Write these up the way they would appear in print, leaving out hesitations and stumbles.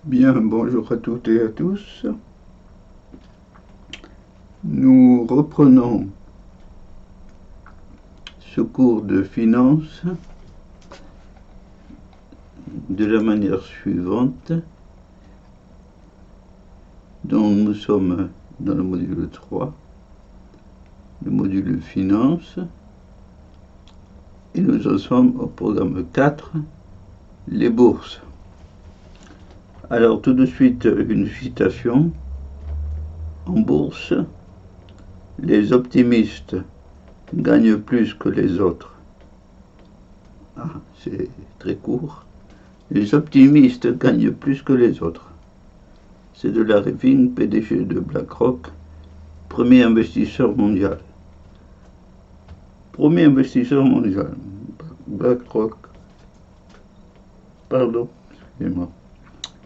Bien, bonjour à toutes et à tous. Nous reprenons ce cours de finance de la manière suivante. Donc nous sommes dans le module 3, le module finance, et nous en sommes au programme 4, les bourses. Alors tout de suite une citation. En bourse, les optimistes gagnent plus que les autres. Ah, c'est très court. Les optimistes gagnent plus que les autres. C'est de Larry Fink, PDG de BlackRock, premier investisseur mondial. Premier investisseur mondial. BlackRock. Pardon, excusez-moi.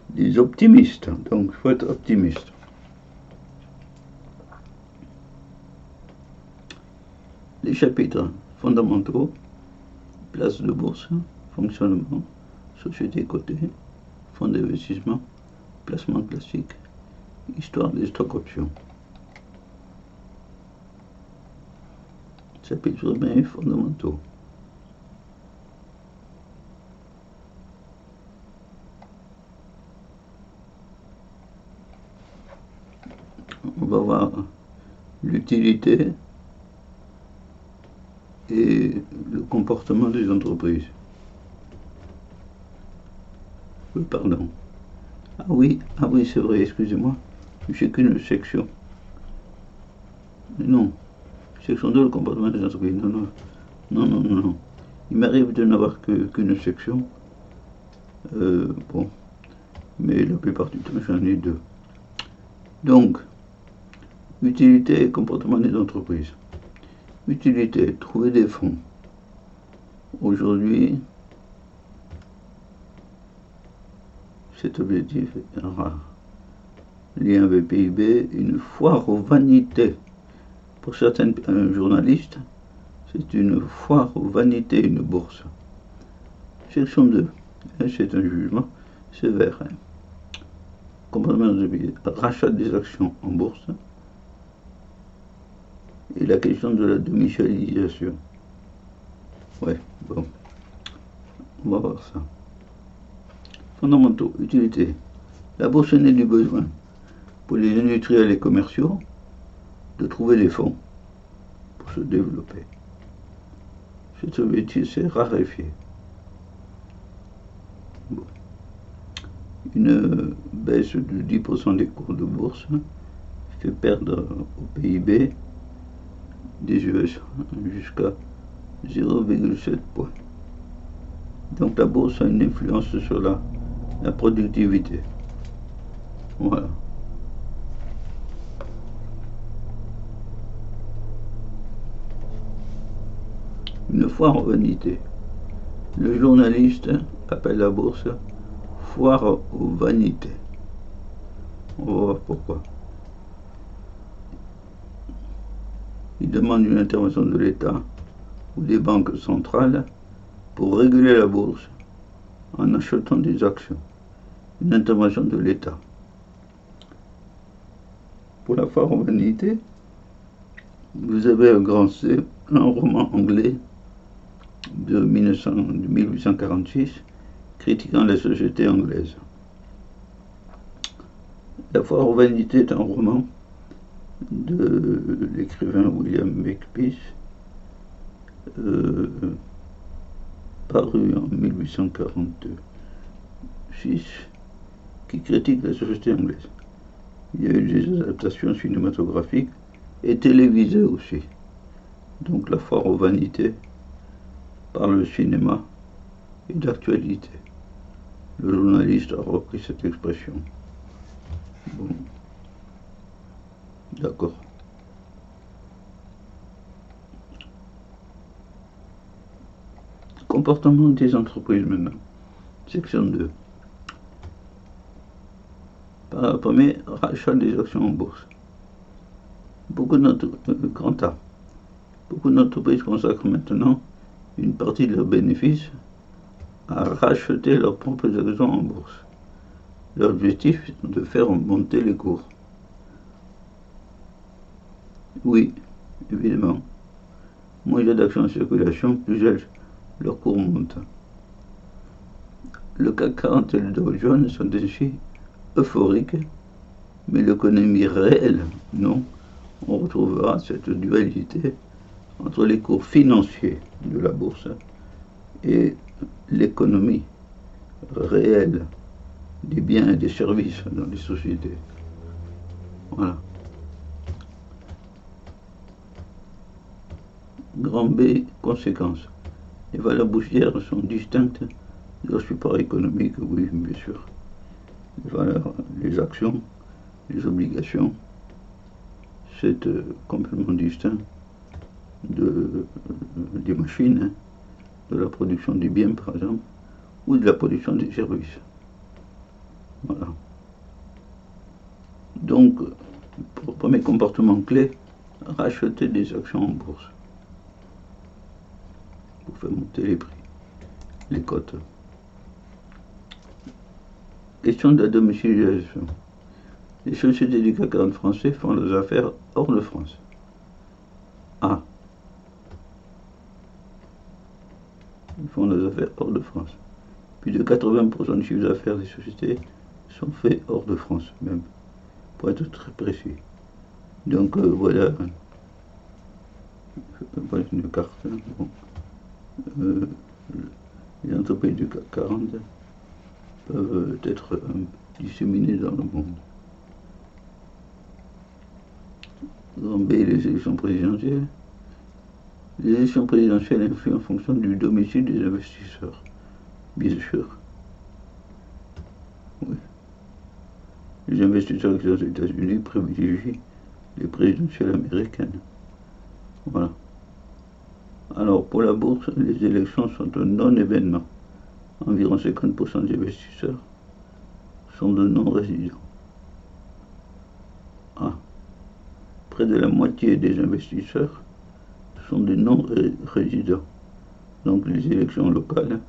Des optimistes, donc il faut être optimiste. Les chapitres fondamentaux, place de bourse, fonctionnement, société cotée, fonds d'investissement, placement classique, histoire des stocks options. Chapitre 20, fondamentaux. On va voir l'utilité et le comportement des entreprises. Oui, pardon. Ah oui, c'est vrai, excusez-moi. J'ai qu'une section. Non. Section 2, le comportement des entreprises. Non. Il m'arrive de n'avoir qu'une section. Bon. Mais la plupart du temps, j'en ai deux. Donc, utilité et comportement des entreprises. Utilité, trouver des fonds. Aujourd'hui, cet objectif est rare. Lien avec PIB, une foire aux vanités. Pour certains journalistes, c'est une foire aux vanités, une bourse. Section 2, c'est un jugement sévère. Comportement de rachat des actions en bourse et la question de la domiciliation. Ouais, bon, on va voir ça. Fondamentaux, utilité. La bourse est née du besoin pour les industriels et commerciaux de trouver des fonds pour se développer. Cet objectif s'est raréfié. Bon. Une baisse de 10% des cours de bourse fait perdre au PIB des US jusqu'à 0,7 points. Donc la bourse a une influence sur la productivité. Voilà. Une foire aux vanités. Le journaliste appelle la bourse foire aux vanités. On va voir pourquoi. Il demande une intervention de l'État ou des banques centrales pour réguler la bourse en achetant des actions. Une intervention de l'État. Pour la foire aux vanités, vous avez un grand C, un roman anglais de 1846 critiquant la société anglaise. La foire aux vanités est un roman de l'écrivain William Makepeace, paru en 1846, qui critique la société anglaise. Il y a eu des adaptations cinématographiques et télévisées aussi. Donc la foire aux vanités par le cinéma est d'actualité. Le journaliste a repris cette expression. Bon. D'accord. Comportement des entreprises maintenant. Section 2. Premier, rachat des actions en bourse. Beaucoup d'entreprises consacrent maintenant une partie de leurs bénéfices à racheter leurs propres actions en bourse. L'objectif est de faire monter les cours. Oui, évidemment. Moins il y a d'actions en circulation, plus leur cours monte. Le CAC 40 et le Dow Jones sont ainsi euphoriques, mais l'économie réelle, non. On retrouvera cette dualité entre les cours financiers de la bourse et l'économie réelle des biens et des services dans les sociétés. Voilà. Grand B, conséquences. Les valeurs boursières sont distinctes de leur support économique, oui, bien sûr. Les valeurs, les actions, les obligations, c'est complètement distinct des machines, hein, de la production des biens, par exemple, ou de la production des services. Voilà. Donc, pour premier comportement clé, racheter des actions en bourse pour faire monter les prix, les cotes. Question de la domiciliation. Les sociétés du CAC 40 français font leurs affaires hors de France. A. Ils font leurs affaires hors de France. Plus de 80% du chiffre d'affaires des sociétés sont faits hors de France, même, pour être très précis. Donc voilà une carte. Bon. Les entreprises du CAC 40 peuvent être disséminées dans le monde. Grand B, les élections présidentielles. Les élections présidentielles influent en fonction du domicile des investisseurs. Bien sûr. Oui. Les investisseurs qui sont aux États-Unis privilégient les présidentielles américaines. Voilà. Alors, pour la bourse, les élections sont un non-événement. Environ 50% des investisseurs sont de non-résidents. Ah. Près de la moitié des investisseurs sont des non-résidents. Donc les élections locales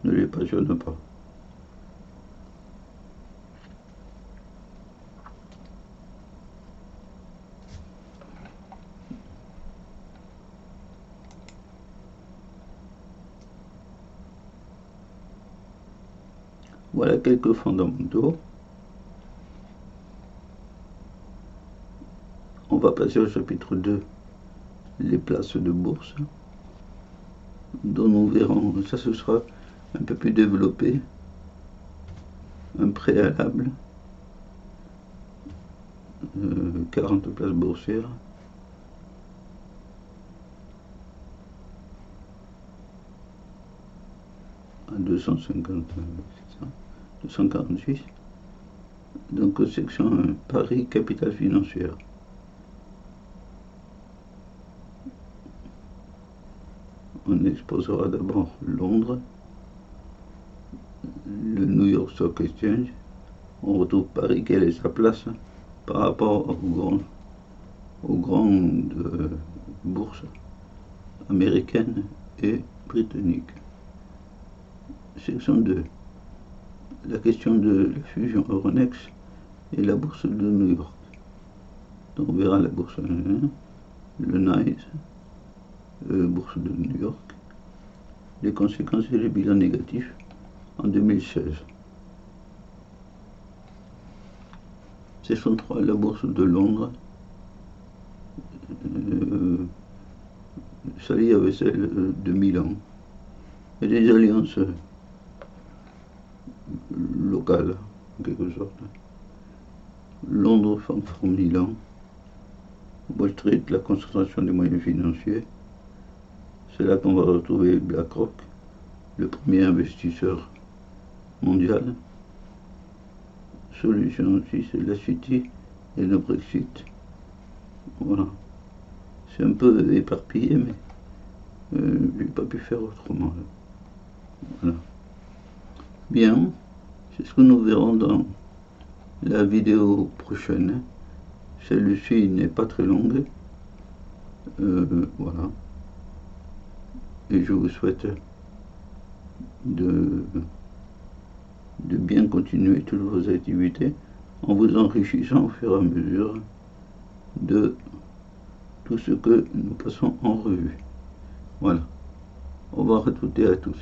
ne les passionnent pas. Voilà quelques fondamentaux. On va passer au chapitre 2, les places de bourse, dont nous verrons, ça ce sera un peu plus développé, un préalable, 40 places boursières, à 246, donc section 1, Paris, capitale financière. On exposera d'abord Londres, le New York Stock Exchange. On retrouve Paris, quelle est sa place par rapport aux grandes bourses américaines et britanniques. Section 2. La question de la fusion Euronext et la bourse de New York. Donc on verra la bourse, le NYSE, bourse de New York, les conséquences et les bilans négatifs en 2016. Section 3, la bourse de Londres, s'allie avec celle de Milan. Il y a des alliances locales, en quelque sorte. Londres forme Milan. Wall Street, la concentration des moyens financiers. C'est là qu'on va retrouver BlackRock, le premier investisseur mondial. Solution aussi, c'est la City et le Brexit. Voilà. C'est un peu éparpillé, mais je n'ai pas pu faire autrement. Voilà. Bien, c'est ce que nous verrons dans la vidéo prochaine. Celle-ci n'est pas très longue. Voilà. Et je vous souhaite de bien continuer toutes vos activités en vous enrichissant au fur et à mesure de tout ce que nous passons en revue. Voilà. Au revoir à toutes et à tous.